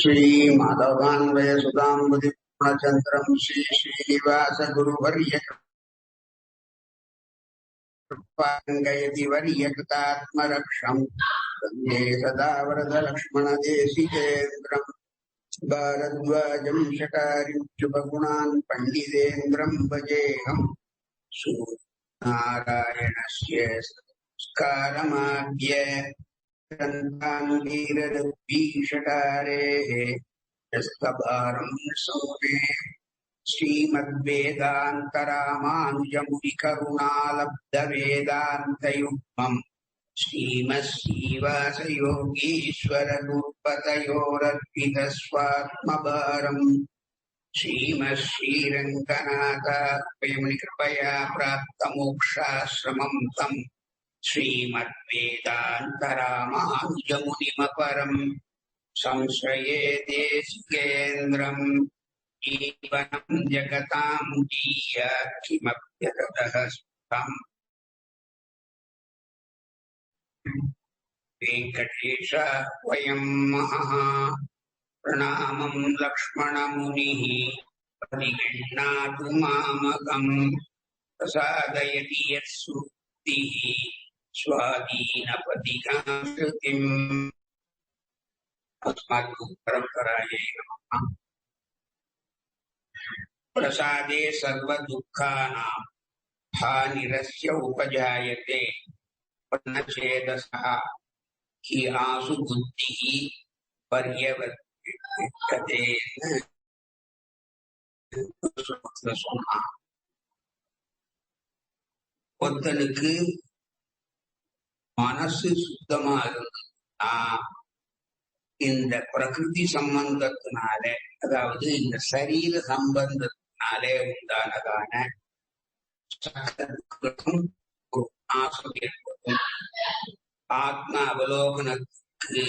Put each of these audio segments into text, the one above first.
श्रीमाधवान्वयसुधाम्बुधिपूर्णचन्द्रम् श्रीश्रीनिवासगुरुवर्यकृपाङ्गयति वर्यकृतात्मरक्षम् वन्दे सदा वरदलक्ष्मणदेशिकेन्द्रम् भारद्वाजम् शठारित्युपगुणान् पण्डितेन्द्रम् भजेऽहम् सूर्यनारायणस्य संस्कारमाद्य ग्रन्थान् वीरदुर्भीषटारेः यस्तभारम् सोमे श्रीमद्वेदान्तरामानुजमुनिकरुणालब्धवेदान्तयुग्मम् श्रीमच्छ्रीवासयोगीश्वरगुरुपतयोरर्पितस्वात्मभारम् श्रीमच्छ्रीरङ्गनाथार्पयमुनिकृपया प्राप्तमोक्षाश्रमम् तम् श्रीमद्वेदान्तरामानुजमुनिमपरम् संश्रये देशिकेन्द्रम् जीवनम् जगताम् जीयाखिमप्यततः सुखम् वेङ्कटेश वयम् महः प्रणामम् लक्ष्मणमुनिः परिगृह्णातु मामकम् प्रसादयति यत्सूक्तिः स्वाधीनपदिकाकृतिम् अस्माकं परम्परायै नमः। प्रसादे सर्वदुःखानां हानिरस्य उपजायते पन्नचेदसः हि आसु बुद्धिः पर्यवर्तते। ஒருத்தனுக்கு மனசு சுத்தமா இருந்ததுன்னா இந்த பிரகிருதி சம்பந்தத்தினால, அதாவது இந்த சரீர சம்பந்தத்தினாலே உண்டானதான சகலத்துக்கும் ஒரு நாசம் ஏற்படும். ஆத்ம அவலோகனத்துக்கு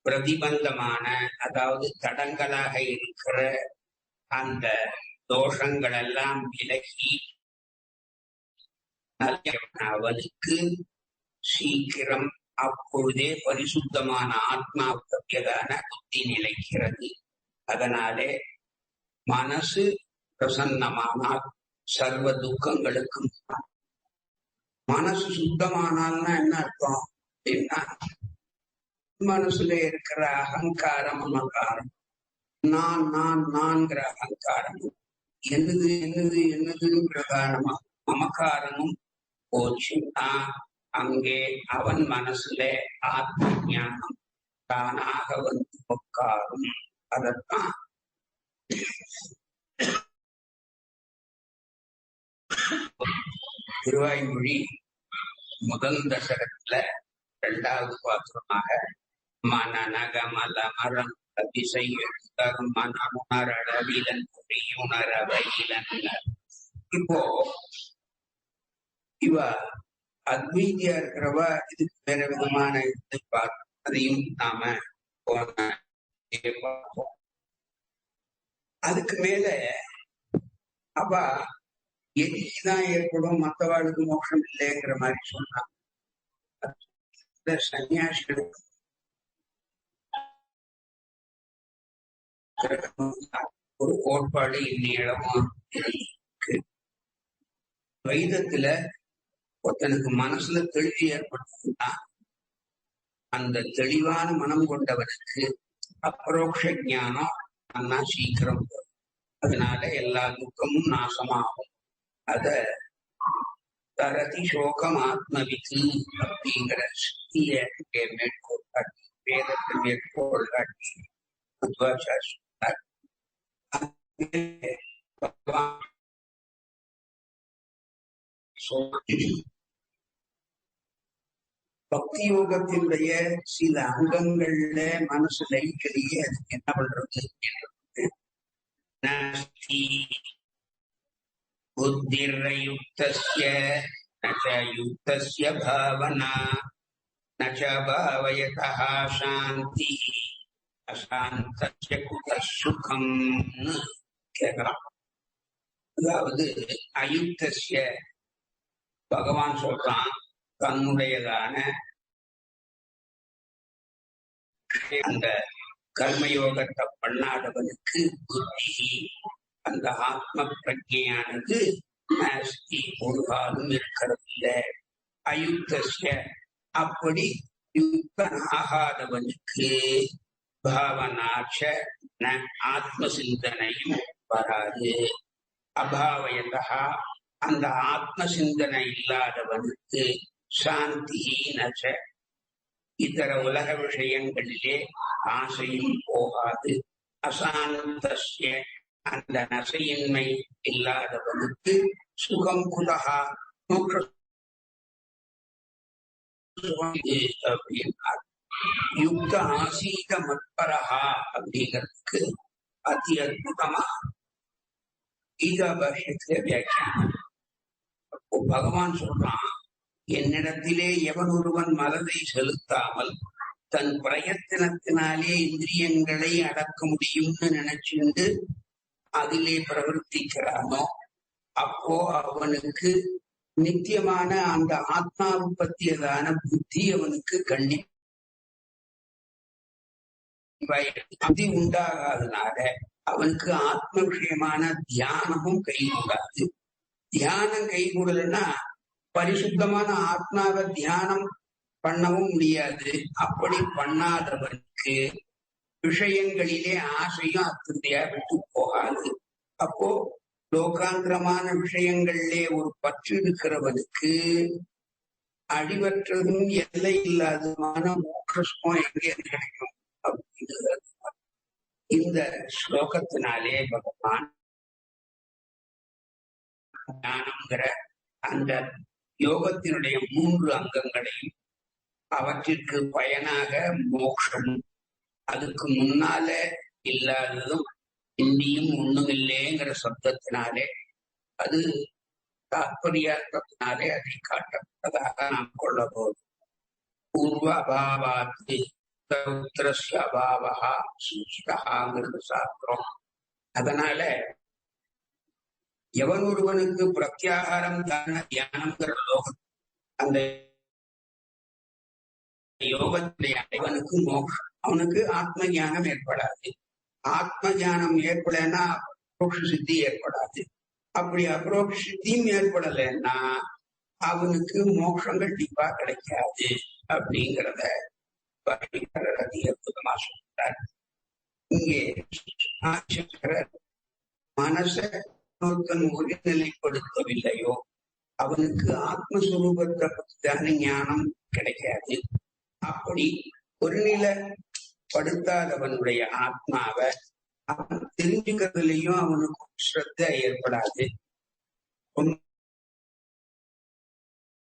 பிரதிபந்தமான, அதாவது தடங்களாக இருக்கிற அந்த தோஷங்கள் எல்லாம் விலகி அவனுக்கு சீக்கிரம் அப்பொழுதே பரிசுத்தமான ஆத்மாவுக்குரியதான புத்தி நிலைக்கிறது. அதனாலே மனசு பிரசன்னமானால் சர்வ துக்கங்களுக்கும். மனசு சுத்தமானால்னா என்ன அர்த்தம் அப்படின்னா, மனசுல இருக்கிற அகங்காரம் மமகாரம், நான் நான் நான்கிற அகங்காரமும், என்னது என்னது என்னதுங்கிறதான மமகாரமும் போச்சுன்னா அங்கே அவன் மனசுல ஆத்ம ஞானம் தானாக வந்து உட்காரும். அதத்தான் திருவாய்மொழி முதல் தசகத்துல 2வது பாத்திரமாக மனநகமல மரம் அதிசயம் மனமுணரளவிலன் புரியுணரவையிலன். இப்போ இவ அத்வைதியா இருக்கிறவ இதுக்கு வேற விதமான அதையும் நாம பார்ப்போம். அதுக்கு மேல அவ எதிதான் ஏற்படும், மற்றவாளுக்கு மோட்சம் இல்லைங்கிற மாதிரி சொன்னான். சன்னியாசிகளுக்கு ஒரு கோட்பாடு இந்நேரமும் இருக்கு. வைதத்துல ஒருத்தனுக்கு மனசுல தெளிவு ஏற்படுத்தும்னா அந்த தெளிவான மனம் கொண்டவனுக்கு அபரோக்ஷ ஞானம் நல்லா சீக்கிரம் வரும். அதனால எல்லா துக்கமும் நாசமாகும். அத தரதி சோகம் ஆத்மவித்து அப்படிங்கிற சக்திய மேற்கோள் காட்டி, வேதத்தை மேற்கோள் காட்டி மத்வாச்சாரிய சொன்னார். பக்தி யோகத்தினுடைய சில அங்கங்கள்ல மனசு லயிக்கலையே, அதுக்கு என்ன பண்றது? புத்திர்யுக்தஸ்ய நச யுக்தஸ்ய பாவனா நச பாவயதஹ சாந்தி அசாந்தஸ்ய குதः சுகம்னு கேட்கிறான். அதாவது அயுக்தஸ்ய பகவான் சொல்றான், தன்னுடையதான அந்த கர்மயோகத்தை பண்ணாதவனுக்கு புத்தி, அந்த ஆத்ம பிரஜையானது நாஸ்தி, ஒரு காலம் இருக்கிறதில்லை. அயுக்தஸ்ய, அப்படி யுக்தன் ஆகாதவனுக்கு பாவனாச்ச ஆத்ம சிந்தனையும் வராது. அபாவயதா, அந்த ஆத்ம சிந்தனை இல்லாதவனுக்கு சாந்தி நச்ச, இதர உலக விஷயங்களிலே ஆசையும் போகாது. அசாந்தஸ்ய, அந்த நசையின்மை இல்லாதவனுக்கு சுகம் குலகா, மோட்ச அப்படின்னார். யுக்த ஆசீத மத்பரஹா அப்படிங்கிறதுக்கு அதி அற்புதமா கீதா பாஷ்யத்துல வியாக்கியானம். அப்போ பகவான் சொல்றான், என்னிடத்திலே எவன் ஒருவன் மனதை செலுத்தாமல் தன் பிரயத்தனத்தினாலே இந்திரியங்களை அடக்க முடியும்னு நினைச்சுண்டு அதிலே பிரவர்த்திக்கிறானோ, அப்போ அவனுக்கு நித்தியமான அந்த ஆத்மாவை பற்றியதான புத்தி அவனுக்கு கண்டிப்பா உண்டாகாதனால அவனுக்கு ஆத்ம விஷயமான தியானமும் கைகூடாது. தியானம் கைகூடலன்னா பரிசுத்தமான ஆத்மாவை தியானம் பண்ணவும் முடியாது. அப்படி பண்ணாதவனுக்கு விஷயங்களிலே ஆசையும் அத்திருப்தியா விட்டு போகாது. அப்போ லோகாந்திரமான விஷயங்களிலே ஒரு பற்று இருக்கிறவனுக்கு அழிவற்றதும் எல்லை இல்லாததுமான மோட்சம் எங்கே கிடைக்கும் அப்படிங்கிறது இந்த ஸ்லோகத்தினாலே பகவான் ஞானம்ங்கிற அந்த யோகத்தினுடைய 3 அங்கங்களையும் அவற்றிற்கு பயனாக மோட்சம், அதுக்கு முன்னால இல்லாததும் இந்தியும் ஒண்ணும் இல்லைங்கிற சப்தத்தினாலே, அது தாத்பரியார்த்தத்தினாலே அதை காட்டப்பட்டதாக நாம் கொள்ள போதும். பூர்வ அபாவாத்து உத்தரஸ்ய அபாவா சூச்சிதகாங்கிறது சாஸ்திரம். அதனால எவன் ஒருவனுக்கு பிரத்யாகாரம் தான தியானம்ங்கிற லோகம், அந்த யோகத்துடைய அவனுக்கு மோட்சம், அவனுக்கு ஆத்ம ஞானம் ஏற்படாது. ஆத்ம ஞானம் ஏற்படலைன்னா அப்ரோக்ஷ சித்தி ஏற்படாது. அப்படி அப்ரோக்ஷ சித்தியும் ஏற்படலைன்னா அவனுக்கு மோட்சம் கண்டிப்பா கிடைக்காது அப்படிங்கிறத அற்புதமா சொல்றார். இங்கே மனசை ஒருநிலைப்படுத்தவில்லையோ அவனுக்கு ஆத்மஸ்வரூபத்தை பற்றியான ஞானம் கிடைக்காது. அப்படி ஒருநிலைப்படுத்தாதவனுடைய ஆத்மாவை அவன் தெரிஞ்சுக்கிறதுலயும் அவனுக்கு ஸ்ரத்த ஏற்படாது.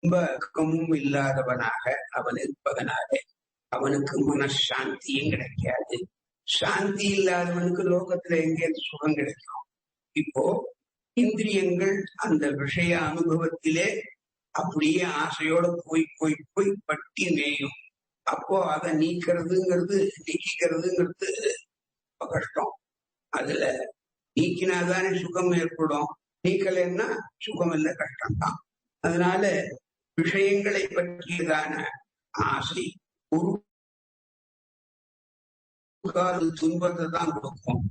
ரொம்ப கமும் இல்லாதவனாக அவன் இருப்பதனால அவனுக்கு மனசாந்தியும் கிடைக்காது. சாந்தி இல்லாதவனுக்கு லோகத்துல எங்கே சுகம் கிடைக்கும்? இப்போ இந்திரியங்கள் அந்த விஷய அனுபவத்திலே அப்படியே ஆசையோட போய் போய் போய் பட்டி மேயும். அப்போ அதை நீக்கிறதுங்கிறது கஷ்டம். அதுல நீக்கினாதானே சுகம் ஏற்படும், நீக்கலைன்னா சுகம் இல்லை, கஷ்டம்தான். அதனால விஷயங்களை பற்றியதான ஆசை ஒரு துன்பத்தை தான் கொடுக்கும்.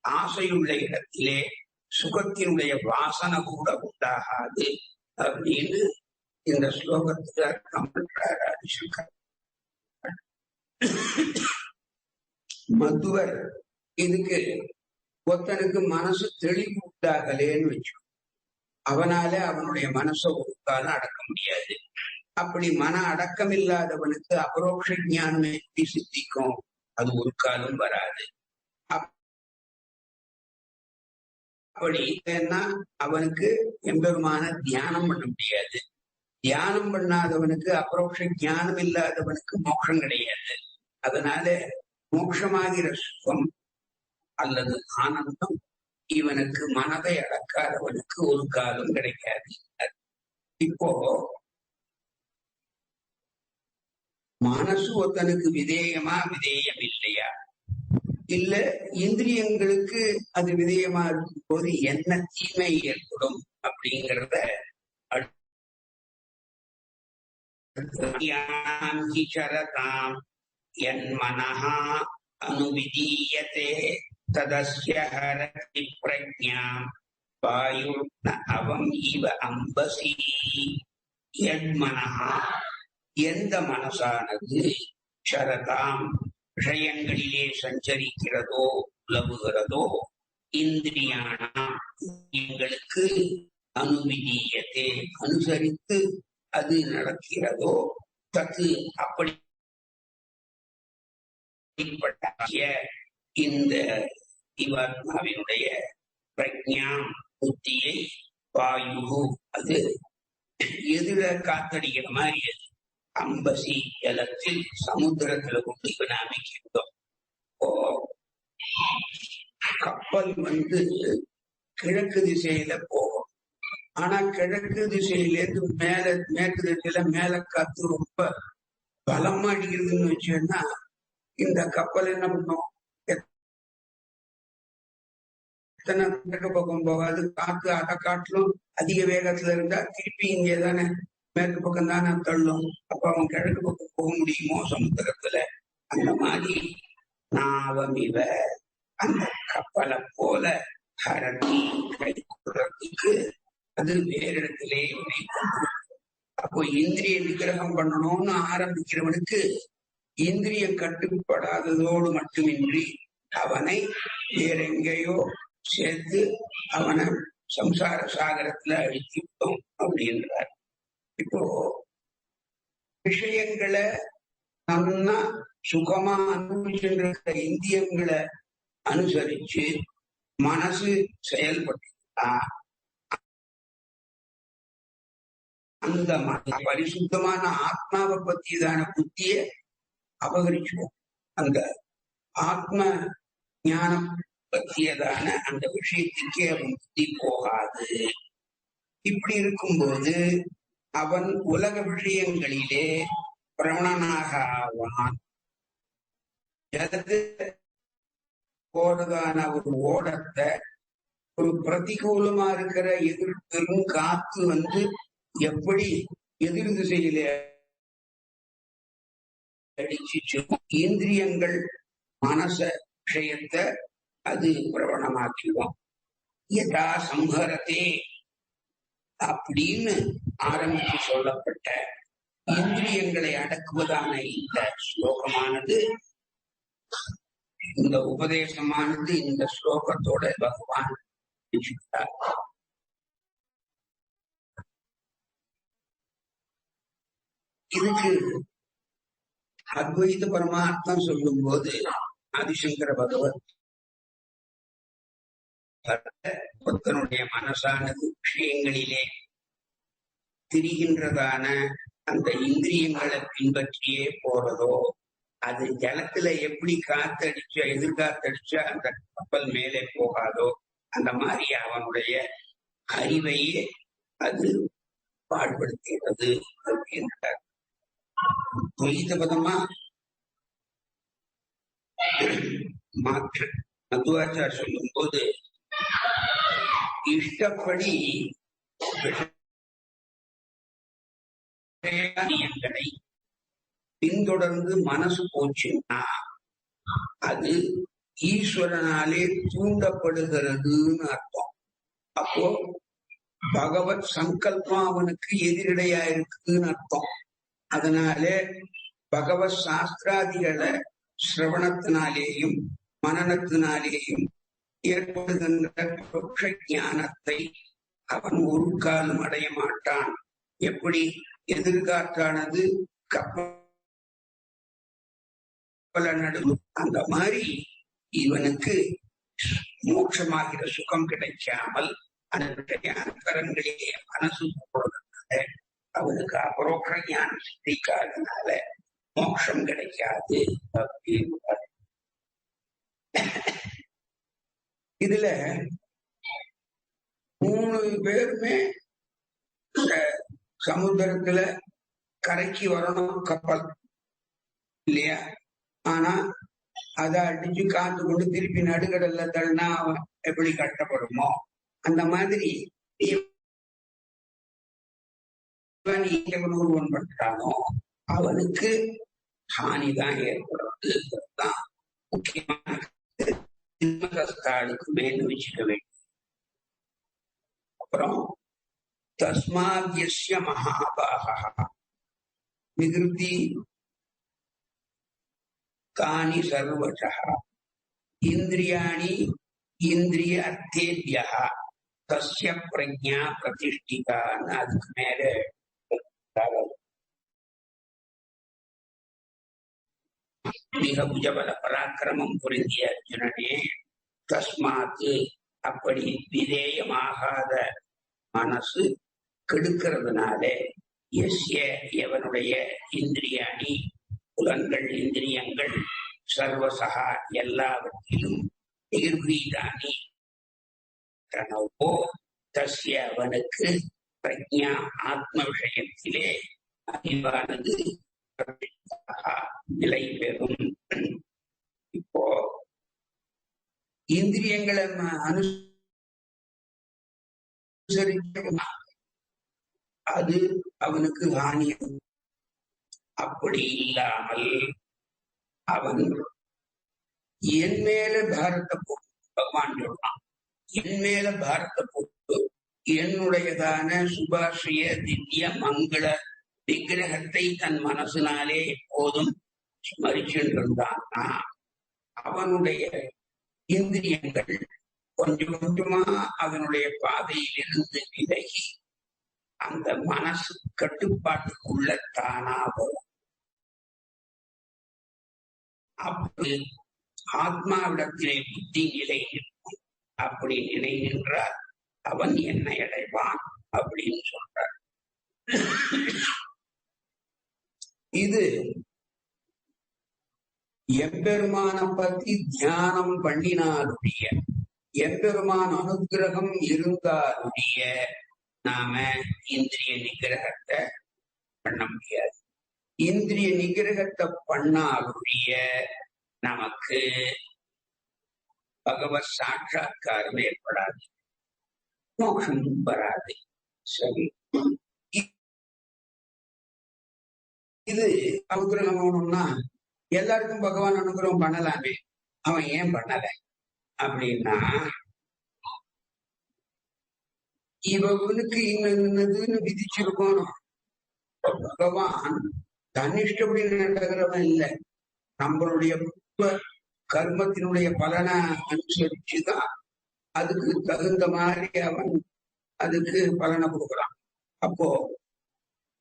ஆசையுள்ள இடத்திலே சுகத்தினுடைய வாசனை கூட உண்டாகாது அப்படின்னு இந்த ஸ்லோகத்துக்கு அர்த்தம் பண்றார் ஆதிசங்கர். மதுவர் இதுக்கு ஒருத்தனுக்கு மனசு தெளிவு உண்டாகலேன்னு வச்சு அவனால அவனுடைய மனசை ஒரு காலம் அடக்க முடியாது. அப்படி மன அடக்கம் இல்லாதவனுக்கு அபரோக்ஷ ஞானம் எப்படி சித்திக்கும்? அது ஒரு காலம் வராது. அப்படி அவனுக்கு எம்பெருமான தியானம் பண்ண முடியாது. தியானம் பண்ணாதவனுக்கு அபரோக்ஷ ஞானம் இல்லாதவனுக்கு மோட்சம் கிடையாது. அதனால மோட்சமாகிற சுகம் அல்லது ஆனந்தம் இவனுக்கு மனதை அடக்காதவனுக்கு ஒரு காலம் கிடைக்காது. இப்போ மனசு ஒருத்தனுக்கு விதேயமா விதேயம் இல்லையா, இல்ல இந்திரியங்களுக்கு அது விதேயமா இருக்கும் போது என்ன தீமை ஏற்படும் அப்படிங்கிறத என் மனஹா அனுவிதீயதே ததஸ்ய ஹரதி பிரஜ்ஞாம் வாயுர்ன அவம் இவ அம்பசி. என் மனஹா எந்த மனசானது சரதாம் விஷயங்களிலே சஞ்சரிக்கிறதோ உலவுகிறதோ இந்திரியானாம் எங்களுக்கு அனுவிதீயத்தை அனுசரித்து அது நடக்கிறதோ தத்து அப்படிப்பட்ட இந்த ஜீவாத்மாவினுடைய பிரஜ்ஞாம் புத்தியை வாயு அது எதிர காத்தடிக்கிற மாதிரி அம்பசி ஜலத்தில் சமுத்திரத்துல கொண்டு அமைக்கின்றோம். கப்பல் கிழக்கு திசையில போகும். ஆனா கிழக்கு திசையிலேருந்து மேற்கு திசையில மேல காத்து ரொம்ப பலமா அடிக்கிறதுன்னு வச்சோம்னா இந்த கப்பல் என்ன பண்ணும், எத்தனை கிழக்கு பக்கம் போகாது. காத்து அதை காட்டிலும் அதிக வேகத்துல இருந்தா திருப்பி இங்கேதானே மேற்கு பக்கம் தானே தள்ளும். அப்ப அவன் கிழக்கு பக்கம் போக முடியுமோ சமுத்திரத்துல? அந்த மாதிரி நாவமிவ அந்த கப்பலை போல ஹரதி கை கொடுறதுக்கு அது வேறு இடத்திலே அப்போ இந்திரிய நிகிரகம் பண்ணணும்னு ஆரம்பிக்கிறவனுக்கு இந்திரிய கட்டுப்படாததோடு மட்டுமின்றி அவனை வேற எங்கேயோ சேர்த்து அவனை சம்சார சாகரத்துல அழித்துவிட்டோம் அப்படின்றார். இப்போ விஷயங்களை நன்னா சுகமா அனுபவிச்சுன்ற இந்திரியங்களை அனுசரிச்சு மனசு செயல்பட்டா அந்த பரிசுத்தமான ஆத்மாவை பத்தியதான புத்திய அபகரிச்சுவோம். அந்த ஆத்ம ஞானம் பற்றியதான அந்த விஷயத்துக்கே அவன் புத்தி போகாது. இப்படி இருக்கும்போது அவன் உலக விஷயங்களிலே பிரமணனாக ஆவான். போறதான ஒரு ஓடத்தை ஒரு பிரதிகூலமா இருக்கிற பெரும் காத்து எப்படி எதிர் திசையில அடிச்சு இந்திரியங்கள் மனச விஷயத்தை அது பிரவணமாக்கிடும். யதா சம்ஹரத்தே அப்படின்னு ஆரம்பித்து சொல்லப்பட்ட இந்திரியங்களை அடக்குவதான இந்த ஸ்லோகமானது, இந்த உபதேசமானது இந்த ஸ்லோகத்தோட பகவான் இதுக்கு அத்வைத பரமார்த்தம் சொல்லும் போது ஆதிசங்கர பகவத் ஒருத்தனுடைய மனசானது விஷயங்களிலே திரிகின்றதான அந்த இந்திரியங்களை பின்பற்றியே போறதோ அது ஜலத்துல எப்படி காத்தடிச்ச எதிர்காத்தடிச்சா அந்த கப்பல் மேலே போகாதோ அந்த மாதிரி அவனுடைய அறிவையே அது பாடுபடுத்துகிறது அப்படின்றார். துவைத பதமா மாற்று மதுவாச்சார் சொல்லும் போது இஷ்டப்படி விஷயங்களை பின்தொடர்ந்து மனசு போச்சுன்னா அது ஈஸ்வரனாலே தூண்டப்படுகிறதுன்னு அர்த்தம். அப்போ பகவத் சங்கல்பம் அவனுக்கு எதிரடையா இருக்குதுன்னு அர்த்தம். அதனாலே பகவத் சாஸ்திராதிகளை சிரவணத்தினாலேயும் மனனத்தினாலேயும் ஏற்படுகின்ற ஞானத்தை அவன் ஒரு காலம் அடைய மாட்டான். எப்படி எதிர்காற்றானது கப்பல நடுவு அந்த மாதிரி இவனுக்கு மோட்சமாகிற சுகம் கிடைக்காமல் அந்த ஞானக்கரங்களிலே மனசு போடுறதுனால அவனுக்கு அபரோக்ஷ ஞானம் சித்திக்காதனால மோட்சம் கிடைக்காது அப்படின்னு. இதுல 3 பேருமே சமுத்திரத்துல கரைக்கு வரணும் கப்பல் இல்லையா? ஆனா அதை அடிச்சு காத்து கொண்டு திருப்பி நடுக்கடல்ல தள்ளினா அவன் எப்படி கட்டப்படுமோ அந்த மாதிரி ஒருவன் பண்றானோ அவனுக்கு ஹானிதான் ஏற்படுறதுதான் முக்கியமான சிம்மகஸ்தாளுக்கு மேல் வச்சுக்க வேண்டும். அப்புறம் தஸ்மாத்யஸ்ய மகாபாகா விகிருதி காணி சர்வசா இந்திரியாணி இந்திரிய அர்த்தேபியா தஸ்ய பிரஜா பிரதிஷ்டிதான்னு அதுக்கு மேல மிக புஜபல பராக்கிரமம் புரிந்திய அர்ஜுனனே, தஸ்மாத்து அப்படி விதேயமாகாத மனசு கெடுக்கிறதுனாலே எஸ்ய எவனுடைய இந்திரியாணி புலன்கள் இந்திரியங்கள் சர்வசகா எல்லாவற்றிலும் நிர்வீதானி பிரணவோ தஸ்ய அவனுக்கு பிரஜா ஆத்ம விஷயத்திலே அறிவானது நிலை பெறும். இப்போ இந்திரியங்களை அனுசரிக்க அது அவனுக்கு ஹானியம். அப்படி இல்லாமல் அவன் என் மேல பாரத்தை போட்டு பகவான் சொல்றான், என் மேல பாரத்தை போட்டு என்னுடையதான சுபாஷிய திவ்ய மங்கள விக்கிரகத்தை தன் மனசினாலே எப்போதும் ஸ்மரிச்சுருந்தான்னா அவனுடைய இந்திரியங்கள் கொஞ்சம் கொஞ்சமா அவனுடைய பாதையிலிருந்து விலகி அந்த மனசு கட்டுப்பாட்டுக்குள்ள தானாகும். அப்படி ஆத்மாவிடத்திலே புத்தி நிலை நிற்கும். அப்படி நிலை நின்றால் அவன் என்னை அடைவான் அப்படின்னு சொல்றார். இது எம்பெருமான பத்தி தியானம் பண்ணினாலுடைய எம்பெருமான் அனுகிரகம் இருந்தாலுடைய நாம இந்திரிய நிகிரகத்தை பண்ண முடியாது. இந்திரிய நிகிரகத்தை பண்ணாலுடைய நமக்கு பகவத் சாட்சா்காரம் ஏற்படாது, மோட்சம் வராது. சரி, இது அனுகிரகம் ஆகணும்னா எல்லாருக்கும் பகவான் அனுகிரகம் பண்ணலாமே, அவன் ஏன் பண்ணல அப்படின்னா இவனுக்கு இன்னதுன்னு விதிச்சிருக்கணும். பகவான் தன்னிஷ்டப்படி நடக்கிறவன் இல்லை, நம்மளுடைய கர்மத்தினுடைய பலனை அனுசரிச்சுதான் அதுக்கு தகுந்த மாதிரி அவன் அதுக்கு பலனை கொடுக்குறான். அப்போ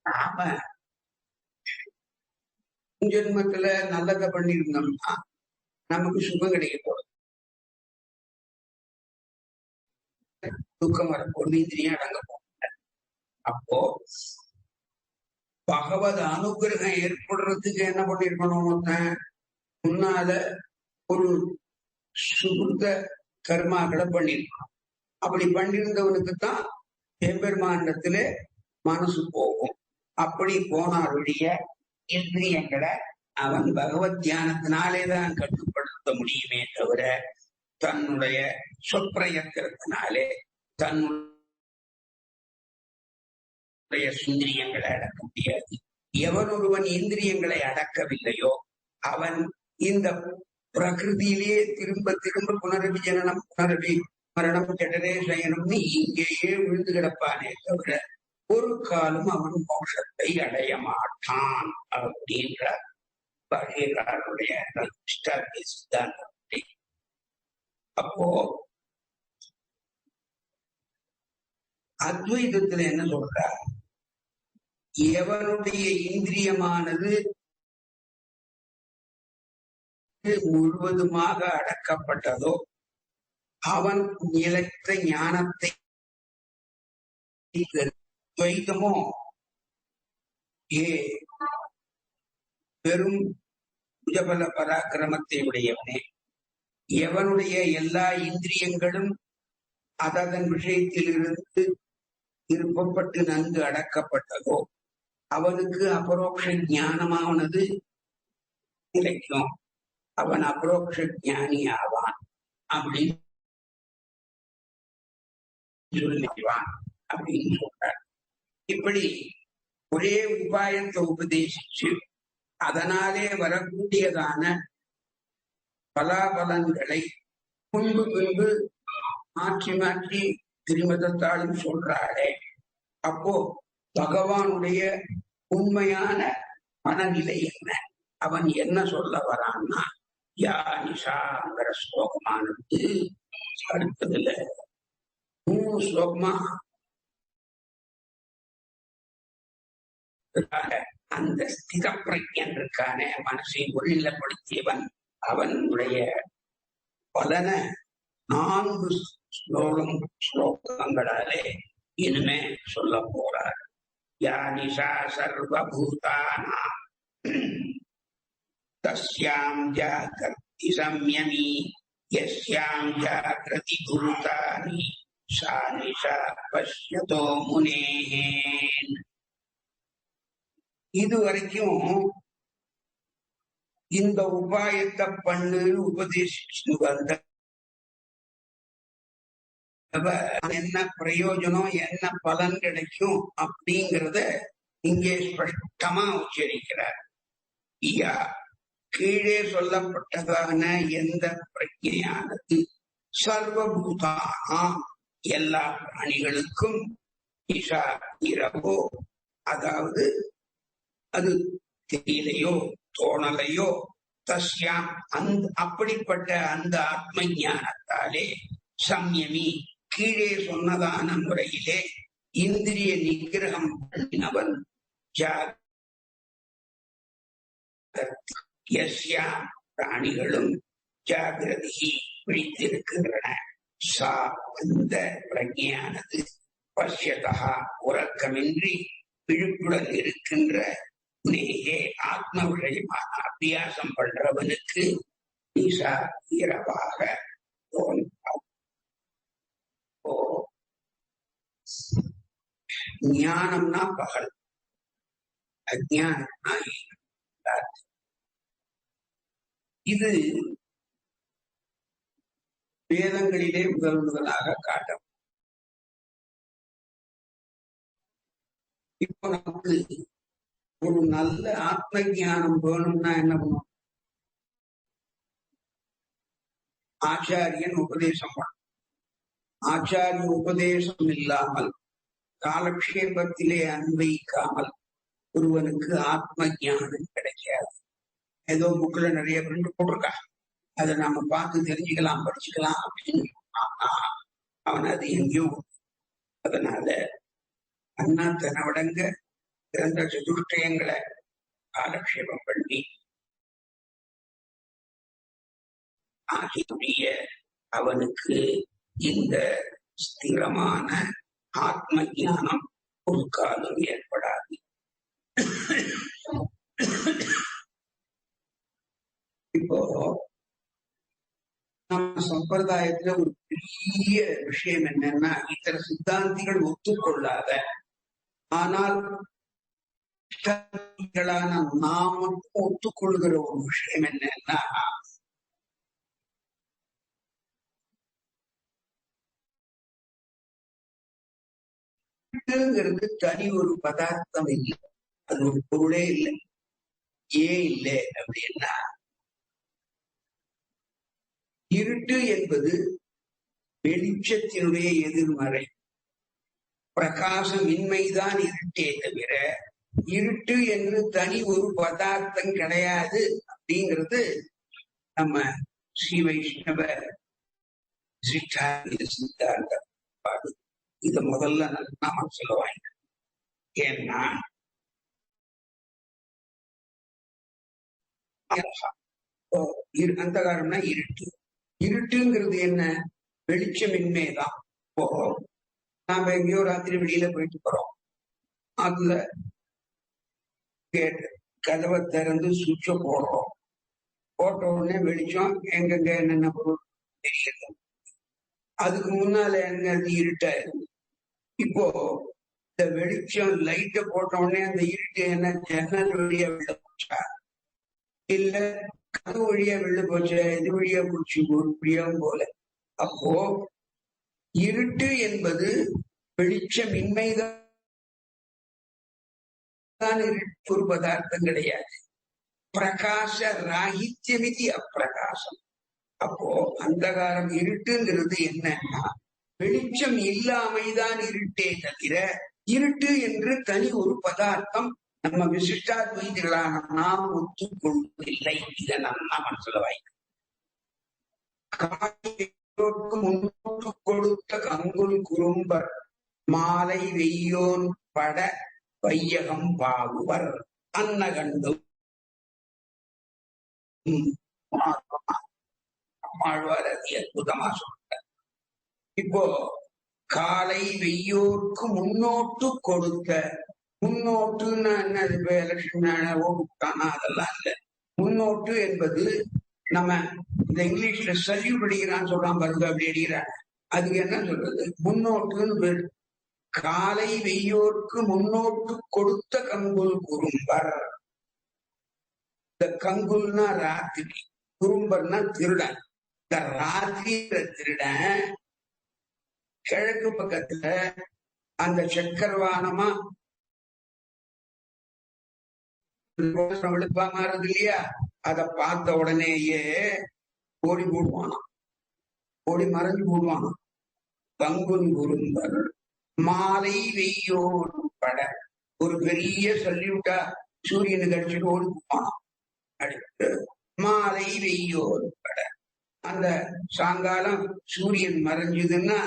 நாம ஜென்மத்துல நல்லதை பண்ணியிருந்தோம்னா நமக்கு சுகம் கிடைக்க போறது, துக்கம் வரப்போறது, இந்திரியம் அடங்க போறது. அப்போ பகவத் அனுகிரகம் ஏற்படுறதுக்கு என்ன பண்ணிருக்கணும், முன்னால ஒரு சுகுந்த கர்மாக்களை பண்ணிருக்கணும். அப்படி பண்ணிருந்தவனுக்குத்தான் எம்பெருமாண்டத்துல மனசு போகும். அப்படி போனாருடைய இந்திரியங்களை அவன் பகவத் தியானத்தினாலேதான் கட்டுப்படுத்த முடியுமே தவிர தன்னுடைய சொப்பிரயத்தினாலே தன்னுடைய இந்திரியங்களை அடக்க முடியாது. எவன் ஒருவன் இந்திரியங்களை அடக்கவில்லையோ அவன் இந்த பிரகிருதியிலேயே திரும்ப திரும்ப புனரபி ஜனனம் புனரபி மரணம் ஜடரே சயனம்னு இங்கேயே விழுந்து கிடப்பானே தவிர ஒரு காலம் அவன் மோட்சத்தை அடைய மாட்டான் அப்படின்ற பாஷ்யக்காரனுடைய சித்தாந்தத்தை. அப்போ அத்வைதத்துல என்ன சொல்ற, எவனுடைய இந்திரியமானது முழுவதுமாக அடக்கப்பட்டதோ அவன் நிலைத்த ஞானத்தை துவைதமோ பெரும் புஜபல பராக்கிரமத்தை உடையவனே, எவனுடைய எல்லா இந்திரியங்களும் அதன் விஷயத்திலிருந்து திருப்பப்பட்டு நன்கு அடக்கப்பட்டதோ அவனுக்கு அபரோக்ஷ ஞானமானது கிடைக்கும், அவன் அபரோக்ஷ ஞானி ஆவான் அப்படின்னு சொல்லுவான் அப்படின்னு சொல்றார். இப்படி ஒரே உபாயத்தை உபதேசிச்சு அதனாலே வரக்கூடியதான பலாபலன்களை முன்பு பின்பு மாற்றி மாற்றி திருமதத்தாலும் சொல்றாளே, அப்போ பகவானுடைய உண்மையான மனநிலை என்ன, அவன் என்ன சொல்ல வரான்னா, யா நிஷாங்கிற ஸ்லோகமானது அடுத்ததுல 3 ஸ்லோகமா அந்த ஸ்திர பிரஜன் இருக்கான மனசை ஒருநிலைப்படுத்தியவன் அவனுடைய பலன 4 ஸ்லோகங்களாலே இனிமே சொல்ல போறார். யா நிஷா சர்வபூதானாம் தஸ்யாம் ஜாக்ரதி சம்யமி யஸ்யாம் ஜாக்ரதி பூதானி சா நிஷா பஷ்யதோ முனேஹே. இதுவரைக்கும் இந்த உபாயத்தை பண்ணுன்னு உபதேசிச்சு வந்த என்ன பிரயோஜனம், என்ன பலன் கிடைக்கும் அப்படிங்கிறத இங்கே ஸ்பஷ்டமா உச்சரிக்கிறார். ஐயா, கீழே சொல்லப்பட்டதான எந்த பிரஜையானது சர்வபூதானாம் எல்லா பிராணிகளுக்கும் இஷா இரவோ, அதாவது அது தெரியலையோ தோணலையோ, தஸ்யாம் அப்படிப்பட்ட அந்த ஆத்ம ஞானத்தாலே சம்யமி கீழே சொன்னதான முறையிலே இந்திரிய நிகிரகம் பண்ணினவன் யஸ்யாம் பிராணிகளும் ஜாகிரதி பிடித்திருக்கின்றன. சா அந்த பிரஜையானது பஷ்யதா உறக்கமின்றி விழுப்புடன் இருக்கின்ற நேயே ஆத்ம விஷயமான அபியாசம் பண்றவனுக்கு நிஷா இரவாக தோன்றும். ஞானம்னா பகல், அஜானம்னா இது வேதங்களிலே முதலாக காட்டும். இப்போ நமக்கு ஒரு நல்ல ஆத்ம ஞானம் வேணும்னா என்ன பண்ணும்? ஆச்சாரியன் உபதேசம் பண்ணும். ஆச்சாரிய உபதேசம் இல்லாமல் காலக்ஷேபத்திலே அன்வைக்காமல் ஒருவனுக்கு ஆத்ம ஞானம் கிடைக்காது. ஏதோ புக்ல நிறைய பிரிண்ட் போட்டிருக்கா, அதை நாம பார்த்து தெரிஞ்சுக்கலாம், படிச்சுக்கலாம் அப்படின்னு அவன் அது எங்கேயோ. அதனால அண்ணா தனவடங்க பிறந்த சதுஷ்டயங்களை காலக்ஷேபம் பண்ணி ஆகிய அவனுக்கு இந்த ஸ்திரமான ஆத்ம ஞானம் ஒரு காலம் ஏற்படாது. இப்போ நம்ம சம்பிரதாயத்துல ஒரு பெரிய விஷயம் என்னன்னா, இத்தனை சித்தாந்திகள் ஒத்துக்கொள்ளாத ஆனால் நாம ஒத்துக்கொள்கிற ஒரு விஷயம் என்னன்னா, தனி ஒரு பதார்த்தம் இல்லை, அது ஒரு பொருளே இல்லை. ஏன் இல்லை அப்படின்னா, இருட்டு என்பது வெளிச்சத்தினுடைய எதிர்மறை. பிரகாசமின்மைதான் இருட்டே தவிர இருட்டு என்று தனி ஒரு பதார்த்தம் கிடையாது அப்படிங்கிறது நம்ம ஸ்ரீ வைஷ்ணவ சித்தாந்தம். இத முதல்ல நாம சொல்லுவாங்க. ஏன்னா அந்த காரணம்னா இருட்டு. இருட்டுங்கிறது என்ன? வெளிச்சமின்மைதான். இப்போ நாம எங்கேயோ ராத்திரி வெளியில போயிட்டு போறோம், அதுல கதவை திறந்து சுவிட்ச போடுறோம், போட்ட உடனே வெளிச்சம் எங்கெங்க என்னென்ன பொருள் தெரியுது. அதுக்கு முன்னால என்ன இருட்டாயிருக்கு. இப்போ இந்த வெளிச்சம் லைட்ட போட்ட உடனே அந்த இருட்டு என்ன ஜன்னல் வழியா வெளில போச்சா, இல்ல கதவு வழியா வெளில போச்சா, இது வழியா போச்சு, ஒரு வழியாவும் போல. அப்போ இருட்டு என்பது வெளிச்சமின்மைதான், ஒரு பதார்த்தம் கிடையாது. பிரகாச ராகித்யமிதி அப்பிரகாசம். அப்போ அந்தகாரம் இருட்டுங்கிறது என்னன்னா வெளிச்சம் இல்லாமைதான் இருட்டே தவிர இருட்டு என்று தனி ஒரு பதார்த்தம் நம்ம விசிஷ்டாத்வைதிகளான நாம் ஒத்துக்கொள்வதில்லை. இதை நம்ம மனசுல முன்னோட்டு கொடுத்த கங்குல் குறும்பர் மாலை வெய்யோன் பட வையகம் பாகுவர் அன்னகண்டும் அம்மாழ்வார் அது அற்புதமா சொல்றார். இப்போ காலை வெய்யோர்க்கு முன்னோட்டு கொடுத்த, முன்னோட்டுன்னு என்னது லட்சுமி அதெல்லாம் இல்ல. முன்னோட்டு என்பது நம்ம இந்த இங்கிலீஷ்ல சல்யூட் அடிக்கிறான்னு சொல்றான் பாருங்க, அப்படி அடிக்கிறாங்க. அதுக்கு என்ன சொல்றது? முன்னோட்டுன்னு பேரு. காலை வெய்யோர்க்கு முன்னோட்டு கொடுத்த கங்குல் குறும்பர். இந்த கங்குல்னா ராத்திரி, குறும்பர்னா திருடன். இந்த ராத்திரிங்கிற திருடன் கிழக்கு பக்கத்துல அந்த சக்கரவானமா வெளுப்பா மாறுது இல்லையா, அதை பார்த்த உடனேயே ஓடி போடுவானாம், ஓடி மறைஞ்சு போடுவானாம். கங்குல் குறும்பர் மாலை வெய்யோர் பட, ஒரு பெரிய சல்யூட்டா சூரியனுக்கு அடிச்சுட்டு ஓடி போவானாம். அடுத்து மாலை வெய்யோர் பட, அந்த சாயங்காலம் சூரியன் மறைஞ்சதுன்னா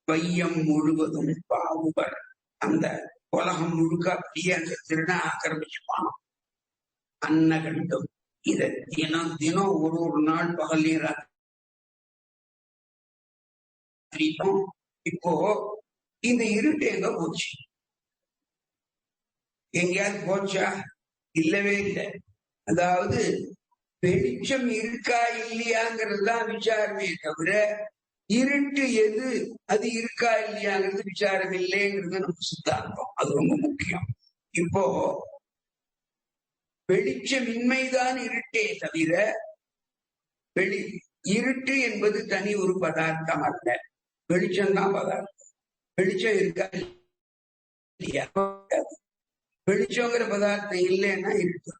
வையம் முழுவதும் பாவுவர், அந்த உலகம் முழுக்க அப்படியே அந்த திருடன் ஆக்கிரமிச்சுப்பானோ. அன்னகண்டம் இத தினம் தினம் ஒரு நாள் பகல் இப்போ இந்த இருட்டு எங்க போச்சு? எங்கேயாவது போச்சா? இல்லவே இல்லை. அதாவது வெளிச்சம் இருக்கா இல்லையாங்கிறது தான் விசாரமே தவிர இருட்டு எது அது இருக்கா இல்லையாங்கிறது விசாரம் இல்லைங்கிறது நம்ம சித்தாந்தம். அது ரொம்ப முக்கியம். இப்போ வெளிச்சமின்மைதான் இருட்டே தவிர இருட்டு என்பது தனி ஒரு பதார்த்தம் அல்ல, வெளிச்சம்தான் பதார்த்தம். வெளிச்சம் இருக்கா இல்லையா? வெளிச்சங்கிற பதார்த்தம் இல்லைன்னா இருட்டு.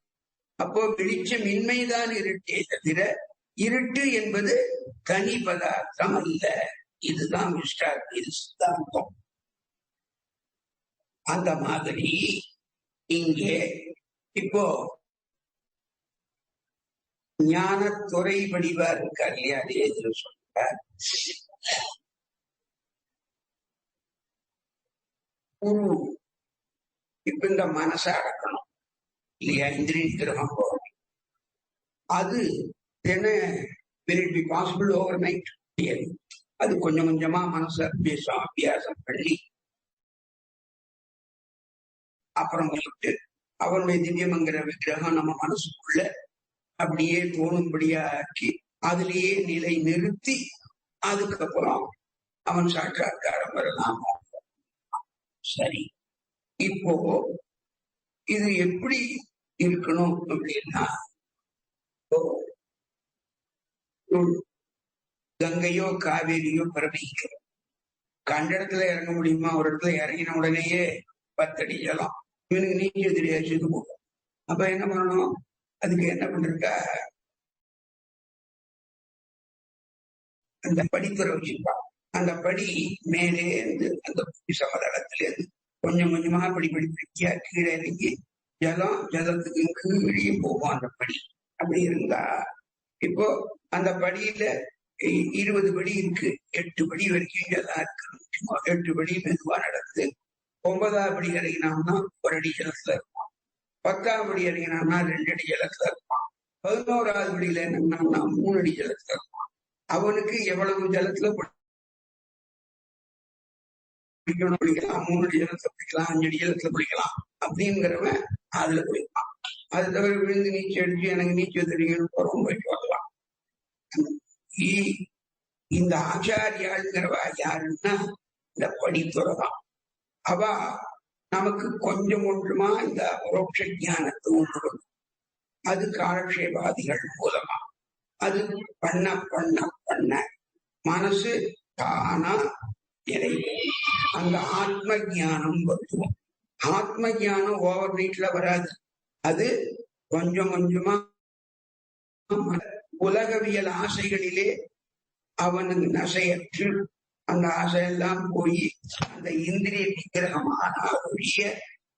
அப்போ வெளிச்சமின்மைதான் இருட்டே தவிர இருட்டு என்பது தனி பதார்த்தம் அல்ல. இதுதான் விசிஷ்டாத்வைத சித்தாந்தம். அந்த மாதிரி இங்கே இப்போ ஞானத்துறை வடிவா இருக்கார் இல்லையா, அதே சொல்றார். இப்ப இந்த மனசை அடக்கணும் இல்லையா, இந்திரிய கிரகம் போகணும். அது என்ன will it be possible overnight? அது கொஞ்சம் கொஞ்சமா மனசு அபியாசம் பண்ணி அப்புறம் விட்டு அவனுடைய திவ்யமங்கிற விக்கிரகம் நம்ம மனசுக்குள்ள அப்படியே தோணும்படியாக்கி அதிலேயே நிலை நிறுத்தி அதுக்கப்புறம் அவன் சாட்சாத்காரம் வரலாம். சரி, இப்போ இது எப்படி இருக்கணும் அப்படின்னா, கங்கையோ காவேரியோ பிரவகிக்கிறோம். கண்ட இடத்துல இறங்க முடியுமா? ஒரு இடத்துல இறங்கின உடனேயே 10 அடி ஜலம், இவனுக்கு நீச்சல் தெரியாது, செத்து போகும். அப்ப என்ன பண்ணணும்? அதுக்கு என்ன பண்றா, அந்த படித்துறை வச்சிருப்பான். அந்த படி மேலே இருந்து அந்த சமதளத்துல இருந்து கொஞ்சம் கொஞ்சமா படிப்படியா கீழே இறங்கி ஜலத்துக்கு கீழே போகும் அந்த படி. அப்படி இருந்தா இப்போ அந்த படியில 20 படி இருக்கு, 8 படி வரைக்கும் ஜலம் இருக்கு. 8 படி மெதுவா நடந்து 9ஆவது படி இறங்கினான்னா 1 அடி ஜலத்துல இருப்பான். 10ஆவது படி இறங்கினான்னா 2 அடி ஜலத்துல இருப்பான். 11ஆவது படியில என்னன்னா 3 அடி ஜலத்துல இருப்பான். அவனுக்கு எவ்வளவு ஜலத்துல பிடிக்கணும் பிடிக்கலாம், 3 அடி ஜலத்துல பிடிக்கலாம், 5 அடி ஜலத்துல பிடிக்கலாம் அப்படிங்கிறவன் அதுல பிடிப்பான். அது தவிர விழுந்து நீச்சல் அடிச்சு எனக்கு நீச்சல் தெரியும்னு போறவங்க போயிட்டு வரலாம். இந்த ஆச்சாரியாளுங்கிறவா யாருன்னா இந்த படித்துறதான். அவ நமக்கு கொஞ்சம் ஒன்றுமா இந்த பரோட்ச ஞானத்தை உணரும். அது காலக்ஷேபாதிகள் மூலமா அது பண்ண பண்ண பண்ண மனசு தானா நிறைவேறும். அந்த ஆத்ம ஞானம் வருவோம். ஆத்ம ஞானம் ஓவர் நைட்ல வராது. அது கொஞ்சம் கொஞ்சமா உலகவியல் ஆசைகளிலே அவனுக்கு நசையற்று அந்த ஆசையெல்லாம் போய் அந்த இந்திரிய நிகிரகமான ஒழிய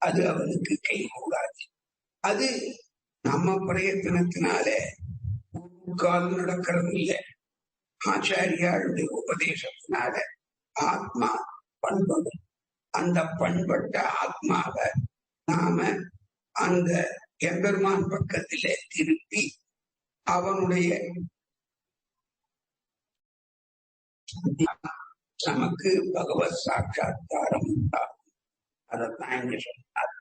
அது அவனுக்கு கைகூடாது. அது நம்ம பிரயத்தனத்தினால ஒரு காலம் நடக்கிறது இல்லை. ஆச்சாரியாளுடைய உபதேசத்தினால ஆத்மா பண்படும். அந்த பண்பட்ட ஆத்மாவை நாம அந்த எம்பெருமான் பக்கத்திலே திருப்பி அவனுடைய நமக்கு பகவத் சாட்சா்காரம் உண்டாகும். அதைத்தான் இங்க சொன்னார்.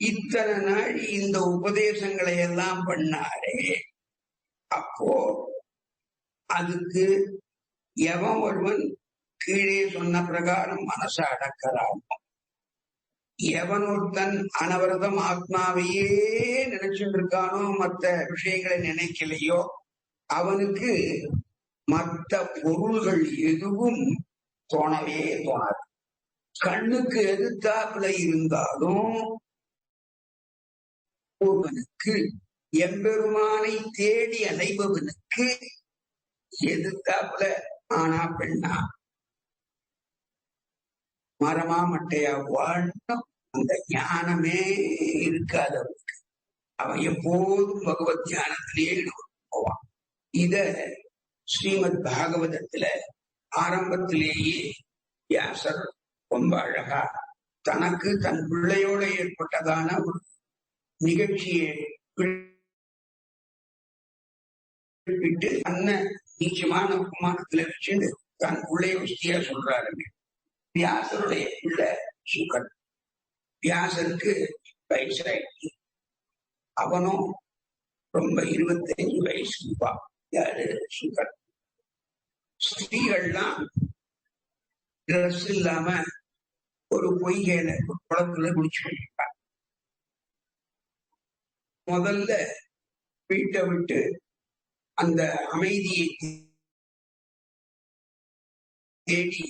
இத்தனை நாள் இந்த உபதேசங்களை எல்லாம் பண்ணாரே, அப்போ அதுக்கு எவன் ஒருவன் கீழே சொன்ன பிரகாரம் மனசை அடக்கிறானோ, எவன் ஒருத்தன் அனவரதம் ஆத்மாவையே நினைச்சுட்டு இருக்கானோ, மற்ற விஷயங்களை நினைக்கலையோ, அவனுக்கு மற்ற பொருள்கள் எதுவும் தோணவே தோணாது. கண்ணுக்கு எதிர்த்தாப்புல இருந்தாலும் ஒருவனுக்கு எம்பெருமானை தேடி அலைபவனுக்கு எதிர்த்தாப்புல ஆனா பெண்ணா மரமா மட்டையா வாழ்ந்தும் அந்த ஞானமே இருக்காதவனுக்கு அவன் எப்போதும் பகவத் தியானத்திலேயே ஈடுபட்டு போவான். இத ஸ்ரீமத் பாகவதத்துல ஆரம்பத்திலேயே வியாசர் ரொம்ப அழகா தனக்கு தன் பிள்ளையோட ஏற்பட்டதான ஒரு நிகழ்ச்சியை குறிப்பிட்டு அன்ன நீச்சமான உபமானத்துல வச்சு தன் பிள்ளைய வசதியா சொல்றாருங்க. வியாசருடைய பிள்ளை சுகன். வியாசருக்கு வயசாயிடுச்சு. அவனும் ரொம்ப 25 வயசு இருப்பான். யாரு? சுகன். ஸ்திரீகள்லாம் டிரெஸ் இல்லாம ஒரு பொய்கையில குளத்துல குடிச்சு போயிருப்பாங்க. முதல்ல வீட்டை விட்டு அந்த அமைதியை தேடி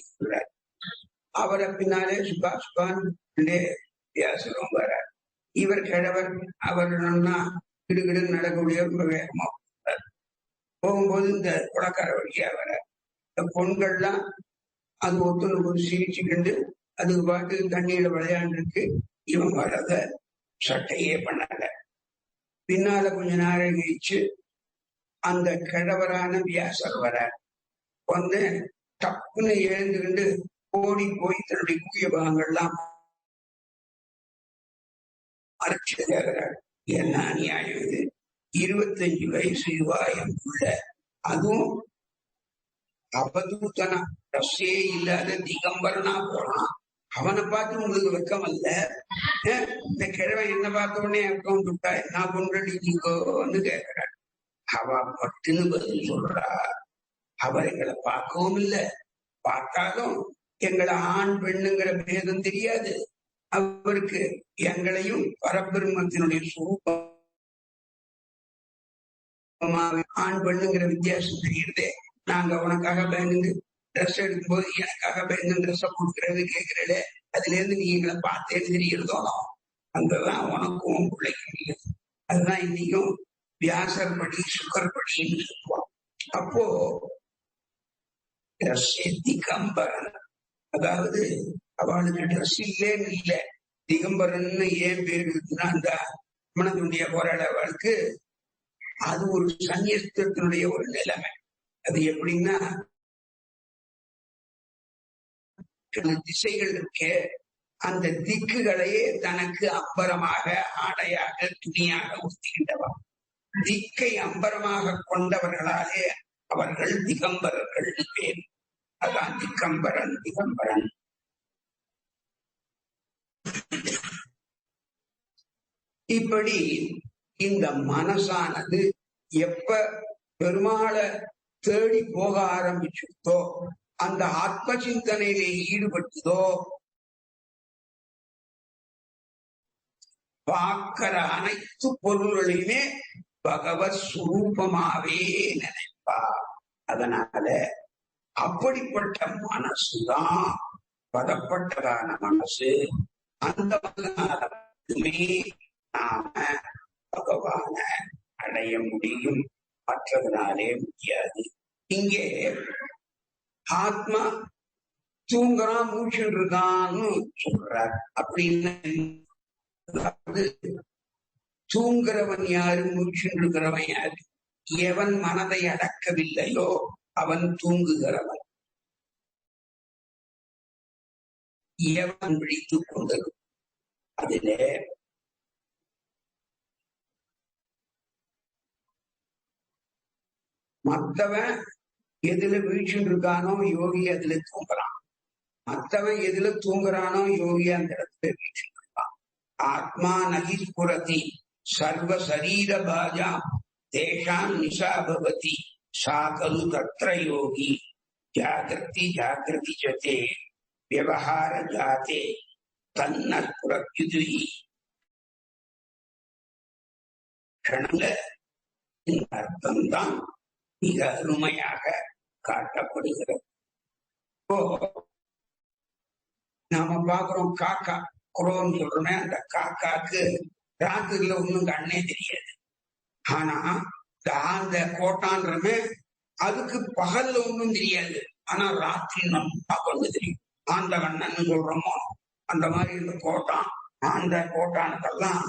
அவரை பின்னாலே சுபான் வியாசரும் வரார். இவர் கிழவர். அவர் கிடுகிடு நடக்கக்கூடிய ரொம்ப வேகமா போகும்போது இந்த குளக்கார வழியா வர இந்த பொண்கள்லாம் அது ஒருத்தனுக்கு ஒரு சிரிச்சுக்கிண்டு அதுக்கு பாட்டு தண்ணியில விளையாண்டுருக்கு. இவன் வரத சட்டையே பண்ணல. பின்னால கொஞ்ச நேரம் கழிச்சு அந்த கிழவரான வியாசர் வர வந்து டப்புன்னு எழுந்துக்கிண்டு ஓடி போய் தன்னுடைய முக்கிய பாகங்கள்லாம் அரைச்சு கேட்கிறார். என்ன அநியாயம் இது! 25 வயசு யுவாயமுள்ள, அதுவும் அவதூத்தனா, ரசே இல்லாத திகம்பரனா போறான். அவனை பார்த்து உங்களுக்கு வெக்கம் அல்ல? இந்த கிழவன் என்ன பார்த்த உடனே வெக்கம் விட்டா என்ன கொண்டு கேட்கிறார். அவ பட்டுன்னு பதில் சொல்றா. அவர் எங்களை பார்க்கவும் இல்லை, பார்த்தாலும் எங்களை ஆண் பெண்ணுங்கிற பேதம் தெரியாது. அவருக்கு எங்களையும் பரபிரம்மத்தினுடைய சுரூபம் ஆண் பெண்ணுங்கிற வித்தியாசம் தெரியுறதே. நாங்க உனக்காக பயந்து ட்ரெஸ் எடுக்கும் போது எனக்காக பயந்து ட்ரெஸ்ஸ கொடுக்கறது கேட்கிறே, அதுல இருந்து நீ எங்களை பார்த்தேன்னு தெரியறதோ அங்கதான் உனக்கும் பிள்ளைக்கும் இல்லை. அதுதான் இன்னைக்கும் வியாசர் படி சுக்கர் படின்னு சொல்லுவான். அப்போ திகம்பரன், அதாவது அவளுக்கு ட்ரெஸ் இல்லேன்னு இல்லை, திகம்பரன்னு ஏன் பேர் இருக்குன்னா அந்த மனதுடைய போராட அவளுக்கு அது ஒரு சன்னியஸ்தத்தினுடைய ஒரு நிலைமை. அது எப்படின்னா திசைகள் இருக்கே, அந்த திக்குகளையே தனக்கு அம்பரமாக ஆடையாக துணியாக ஊத்துகின்றவா. திக்கை அம்பரமாக கொண்டவர்களாலே அவர்கள் திகம்பரர்கள் பேர். அதான் திகம்பரன். திகம்பரன் இப்படி இந்த மனசானது எப்ப பெருமாளை தேடி போக ஆரம்பிச்சுட்டோ, அந்த ஆத்ம சிந்தனையிலே ஈடுபட்டதோ, பார்க்கிற அனைத்து பொருள்களையுமே பகவத் சுரூபமாவே நினைப்பா. அதனால அப்படிப்பட்ட மனசுதான் பதப்பட்டதான மனசு. அந்த மனசுமே நாம பகவான அடைய முடியும், மற்றதுனாலே முடியாது. இங்கே ஆத்மா தூங்குறான் மூச்சுட்டு இருக்கான்னு சொல்றார். அப்படின்னு தூங்குறவன் யாரு, மூச்சுட்டு இருக்கிறவன் யாரு? எவன் மனதை அடக்கவில்லையோ அவன் தூங்குகிறவன். எவன் விழித்துக் கொண்டது அதிலே மத்தவன் எதுல வீழ்ச்சின்னு இருக்கானோ யோகி அதுல தூங்குறான். மத்தவன் எதுல தூங்குறானோ யோகி அந்த இடத்துல வீழ்ச்சின்னு இருக்கான். ஆத்மா நகி ஸ்புரதி சர்வ சரீர பாஜா தேஷாம் நிஷா பவதி சாகலு தத்ர யோகி ஜாகிரதி ஜாகிரதி ஜதே விவகார ஜாதே தன்ன புரத்யுதி. இந்த அர்த்தம்தான் மிக அருமையாக காட்டப்படுகிறது. இப்போ நாம பாக்குறோம் காக்கா குரோன்னு சொல்றோமே, அந்த காக்காக்கு ராத்திரில ஒண்ணும் கண்ணே தெரியாது. ஆனா அந்த கோட்டான்றமே அதுக்கு பகல்ல ஒண்ணும் தெரியாது, ஆனா ராத்திரி நல்லா கண்ணு தெரியும். ஆந்த கண்ணன்னு சொல்றோமோ அந்த மாதிரி இந்த கோட்டான் ஆந்த கோட்டானுக்கெல்லாம்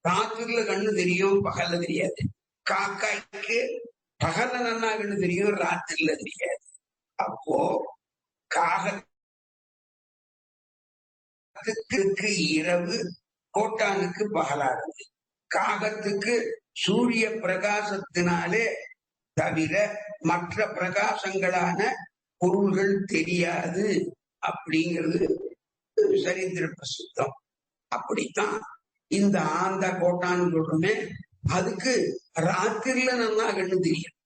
ராத்திரில கண்ணு தெரியும், பகல்ல தெரியாது. காக்காய்க்கு பகல்ல நல்லா கண்ணு தெரியும், ராத்திரில தெரியாது. அப்போ காகத்துக்கு இரவு, கோட்டானுக்கு பகலாகுது. காகத்துக்கு சூரிய பிரகாசத்தினாலே தவிர மற்ற பிரகாசங்களான பொருள்கள் தெரியாது அப்படிங்கிறது சரித்திர பிரசித்தம். அப்படித்தான் இந்த ஆந்த கோட்டான்னு சொல்றோமே, அதுக்கு ராத்திரில நல்லா கண்ணு தெரியும்,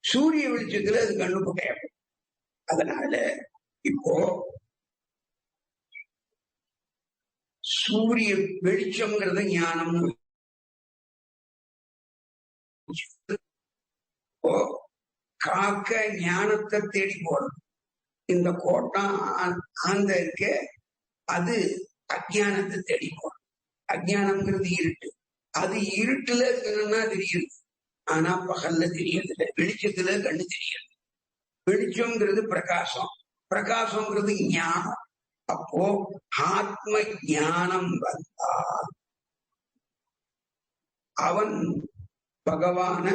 சூரிய வெளிச்சத்துல அது கண்ணு புகையாது. அதனால இப்போ சூரிய வெளிச்சம்ங்கிறது ஞானம். காக்க ஞானத்தை தேடி போறது. இந்த கோட்டம் ஆந்த இருக்க அது அஜானத்தை தேடி போறது. அஜானம்ங்கிறது இருட்டு. அது இருட்டுல கண்ணா தெரியுது, ஆனா பகல்ல தெரியறதில்ல. வெளிச்சத்துல கண்ணு தெரியுது. வெளிச்சம்ங்கிறது பிரகாசம், பிரகாசம்ங்கிறது ஞானம். அப்போ ஆத்ம ஞானம் வந்தா அவன் பகவான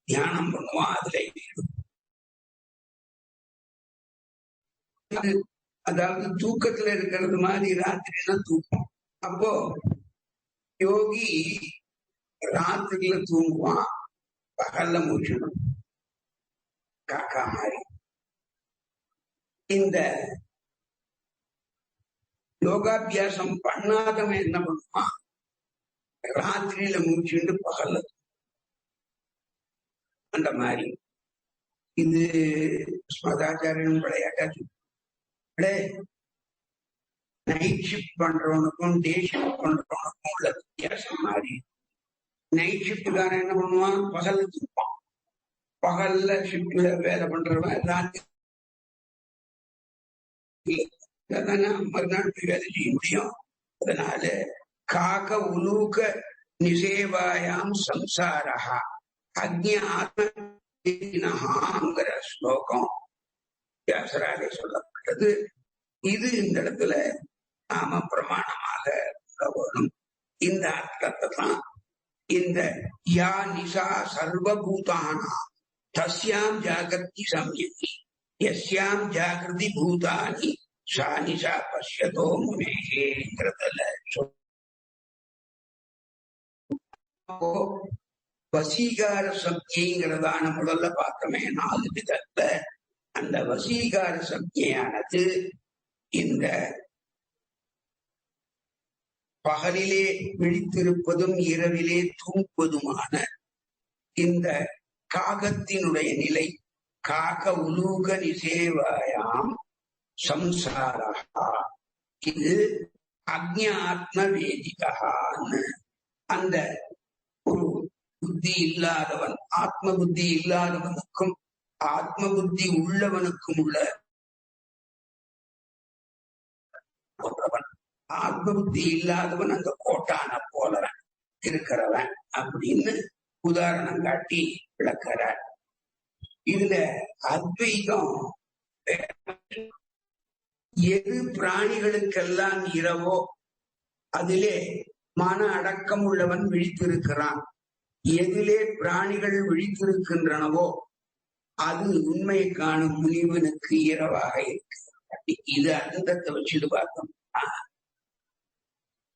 தியானம் பண்ணுவான். அதுல அதாவது தூக்கத்துல இருக்கிறது மாதிரி ராத்திரினா தூக்கம். அப்போ யோகி ராத்திரில தூங்குவான், பகல்ல மூச்சணும் காக்கா மாதிரி. இந்த யோகாபியாசம் பண்ணாதவன் என்ன பண்ணுவான், ராத்திரியில மூச்சுண்டு பகல்ல அந்த மாதிரி. இது ஸ்மதாச்சாரியன் விளையாட்டா நைட் ஷிப்ட் பண்றவனுக்கும் டே ஷிப்ட் பண்றவனுக்கும் உள்ள வித்தியாசம் மாதிரி. நைட் ஷிப்டுக்காரன் என்ன பண்ணுவான், பகல்ல தூப்பான். பகல்ல ஷிப்ட்ல வேலை பண்றவன் ராத்திரி மறுநாள் வேலை செய்ய முடியும். அதனால காக உலூக நிசேவாயாம் சம்சாரஹா அக்ஞாத்மங்கிற ஸ்லோகம் வியாசராக சொல்லப்பட்டது. இது இந்த இடத்துல நாம பிரமாணமாக வரும். இந்த அர்த்தத்தை தான் இந்த யா நிசா சர்வபூதானா தஸ்யாம் ஜாகிரதி சம்யதி யஸ்யாம் ஜாகிரதி பூதானி சா நிசா பஷ்யதோ முனேங்கிறதுல வசீகார சக்திங்கிறதான முதல்ல பார்த்தோமே 4 விதத்துல. அந்த வசீகார சக்தியானது இந்த பகலிலே விழித்திருப்பதும் இரவிலே தூங்குவதுமான இந்த காகத்தினுடைய நிலை. காக உலூக நிசேவாயாம் சம்சாரா, இது அக்ஞாத்ம வேதிகான்னு அந்த ஒரு புத்தி இல்லாதவன், ஆத்ம புத்தி இல்லாதவனுக்கும் ஆத்ம புத்தி உள்ளவனுக்கும் உள்ள போன்றவன். ஆத்ம புத்தி இல்லாதவன் அந்த கோட்டான போலவன். இருக்கிறவன் அப்படின்னு உதாரணம் காட்டி விளக்கிறார். இதுல அத்வைதம் எது பிராணிகளுக்கெல்லாம் இரவோ அதிலே மன அடக்கம் உள்ளவன் விழித்திருக்கிறான். எதிலே பிராணிகள் விழித்திருக்கின்றனவோ அது உண்மையை காணும் முனிவனுக்கு இரவாக இருக்கு. இது அந்தத்தை வச்சுட்டு பார்த்தோம்.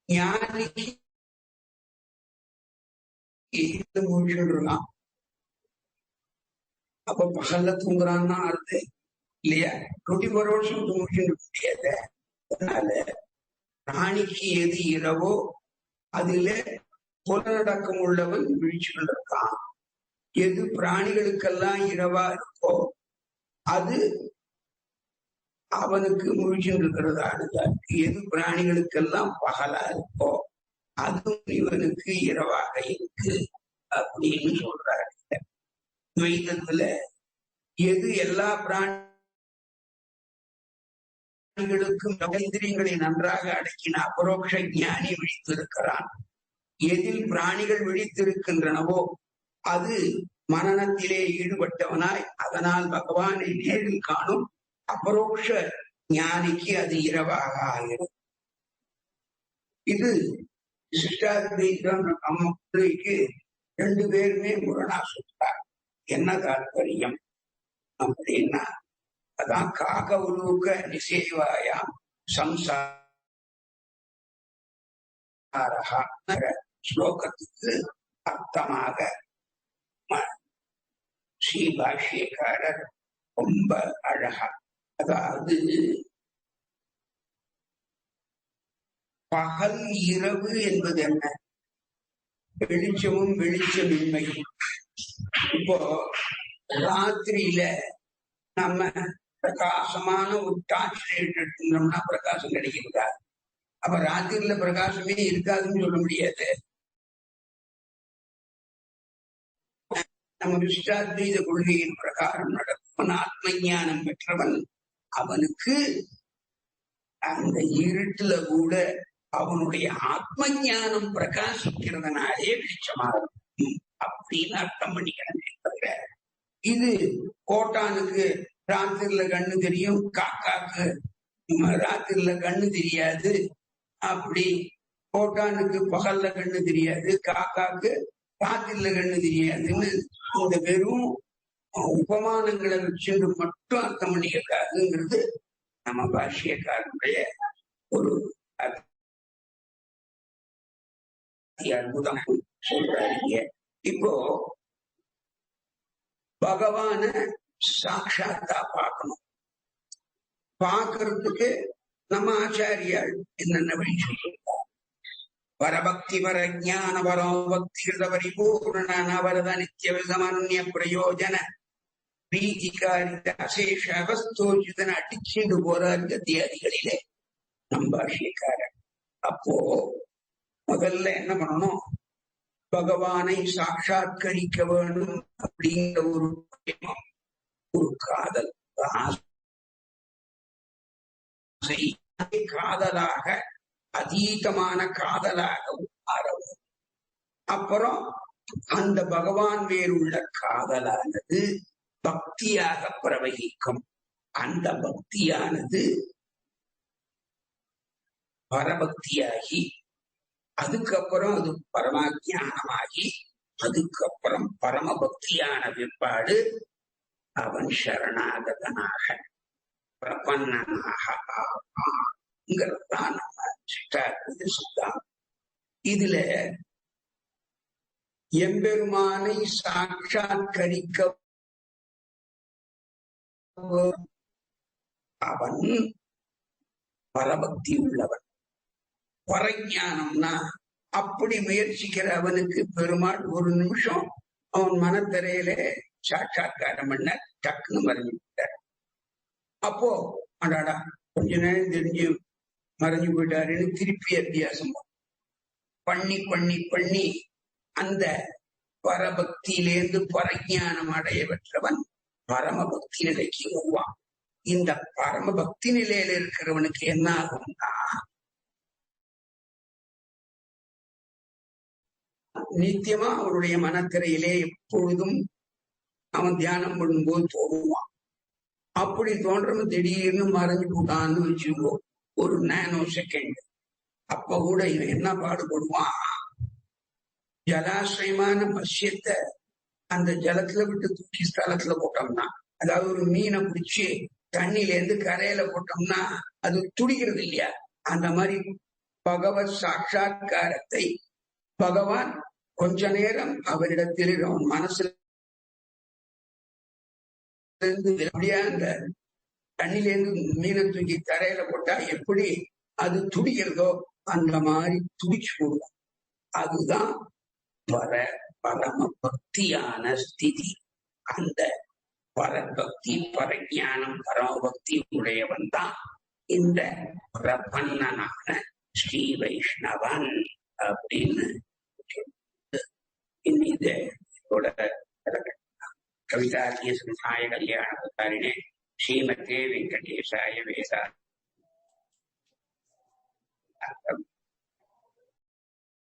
ஞானிக்கு மூழ்கின்றான். அப்ப பகல்ல தூங்குறான்னா அர்த்தம் இல்லையா? 24 hours தூங்கிட்டு முடியாது. அதனால பிராணிக்கு எது இரவோ அதில புலனடக்கம் உள்ளவன் விழிச்சுட்டு இருக்கான். எது பிராணிகளுக்கெல்லாம் இரவா இருக்கோ அது அவனுக்கு முழிச்சுட்டு இருக்கிறதானது. எது பிராணிகளுக்கெல்லாம் பகலா இருக்கோ அது இவனுக்கு இரவாக இருக்கு அப்படின்னு சொல்றாரு. துவைதத்துல எது எல்லா பிராணிகளுக்கும் இந்திரியங்களை நன்றாக அடக்கின அபரோக்ஷ ஞானி விழித்திருக்கிறான். எதில் பிராணிகள் விழித்திருக்கின்றனவோ அது மனனத்திலே ஈடுபட்டவனாய் அதனால் பகவானை நேரில் காணும் அபரோக்ஷ ஞானிக்கு அது இரவாக ஆகிறது. இது சிஷ்டாத்வைதம் நம்மளுக்கு 2 பேருமே முரணா சொல்றார். என்ன தாற்பயம் அப்படின்னா அதான் காக உலூக நிசேவாயாம் சம்சாரஹா ஸ்லோகத்துக்கு அர்த்தமாக ஸ்ரீ பாஷ்யக்காரர் ரொம்ப அழகா, அதாவது பகல் இரவு என்பது என்ன? வெளிச்சமும் வெளிச்சமின்மையும். இப்போ ராத்திரியில நம்ம பிரகாசமான ஒரு டார்ச் லைட் எடுத்துட்டோம்னா பிரகாசம் கிடைக்கிறதா? அப்ப ராத்திரியில பிரகாசமே இருக்காதுன்னு சொல்ல முடியாது. நம்ம விசிஷ்டாத்வைத கொள்கையின் பிரகாரம் நடப்பவன் ஆத்ம ஞானம் பெற்றவன். அவனுக்கு அந்த இருட்டுல கூட அவனுடைய ஆத்ம ஞானம் பிரகாசிக்கிறதுனாலே வெளிச்சமாகும் அப்படின்னு அர்த்தம் பண்ணிக்கிறேன். இது கோட்டானுக்கு ராத்திரில கண்ணு தெரியும், காக்காக்கு ராத்திரில கண்ணு தெரியாது. அப்படி கோட்டானுக்கு பகல்ல கண்ணு தெரியாது, காக்காக்கு ராத்திரில கண்ணு தெரியாதுன்னு இந்த வெறும் உபமானங்களை வச்சுட்டு மட்டும் அர்த்தம் பண்ணிக்கிறாருங்கிறது நம்ம பாஷ்யக்காரனுடைய ஒரு அற்புதம் சொல்றாங்க. இப்போ பகவான சாட்சாத்தா பார்க்கணும். பார்க்கறதுக்கு நம்ம ஆச்சாரியால் என்னென்ன வழி சொல்றார்? வரபக்தி வர ஜான பரோபக்தி கிருத பரிபூர்ண நவரத நித்திய விதமன்ய பிரயோஜன பிரீதிகாரித அசேஷ அவஸ்தோஜிதன அடிச்சுண்டு போறார் கத்தியாதிகளிலே நம் பாஷ்யக்காரன். அப்போ முதல்ல என்ன பண்ணணும்? பகவானை சாட்சாத்கரிக்க வேணும் அப்படிங்கிற ஒரு காதல், காதலாக அதீதமான காதலாக மாறவும். அப்புறம் அந்த பகவான் மேலுள்ள காதலானது பக்தியாக பிரவகிக்கும். அந்த பக்தியானது பரபக்தியாகி அதுக்கப்புறம் அது பரமாஜானமாகி அதுக்கப்புறம் பரமபக்தியான பிற்பாடு அவன் சரணாகதனாக பிரபன்னனாக ஆவாங்கிறதுதான் நம்ம சிஷ்டாத்வைத சித்தாந்தம். இதுல எம்பெருமானை சாட்சாத்கரிக்க அவன் பரபக்தி உள்ளவன். பரஞானம்னா அப்படி முயற்சிக்கிற அவனுக்கு பெருமாள் ஒரு நிமிஷம் அவன் மனத்திரையில சாட்சாத்காரம் பண்ண டக்குன்னு மறைஞ்சு விட்டார். அப்போ அடாடா கொஞ்ச நேரம் தெரிஞ்சு மறைஞ்சு போயிட்டாருன்னு திருப்பி அத்தியாசம் பண்ணி பண்ணி பண்ணி அந்த பரபக்தியிலேருந்து பரஞானம் அடைய பெற்றவன் பரமபக்தி நிலைக்கு வருவான். இந்த பரமபக்தி நிலையில இருக்கிறவனுக்கு என்ன ஆகும்னா நித்தியமா அவருடைய மனத்திரையிலே எப்பொழுதும் அவன் தியானம் பண்ணும்போது தோணுவான். அப்படி தோன்றவன் திடீர்னு மறைஞ்சு போட்டான்னு வச்சுக்கோ, ஒரு நானோ செகண்ட். அப்ப கூட இவன் என்ன பாடுபடுவான், ஜலாசிரயமான மத்யத்தை அந்த ஜலத்துல விட்டு தூக்கி ஸ்தலத்துல போட்டோம்னா, அதாவது ஒரு மீனை பிடிச்சி தண்ணியில இருந்து கரையில போட்டோம்னா அது துடிக்கிறது இல்லையா, அந்த மாதிரி பகவத் சாட்சா்காரத்தை பகவான் கொஞ்ச நேரம் அவரிடத்தில் அவன் மனசுல இருந்து அப்படியே அந்த தண்ணியிலேருந்து மீனை தூக்கி கரையில போட்டா எப்படி அது துடிக்கிறதோ அந்த மாதிரி துடிச்சு போடுவோம். அதுதான் பரம பக்தியான ஸ்திதி. அந்த பரபக்தி பரஞானம் பரமபக்தி உடையவன் தான் இந்த பிரபன்னனான ஸ்ரீ வைஷ்ணவன் அப்படின்னு இதோட கவிதார்க்கிய சம்சாய கல்யாண காரிணே ஸ்ரீமதே வெங்கடேசாய வேதா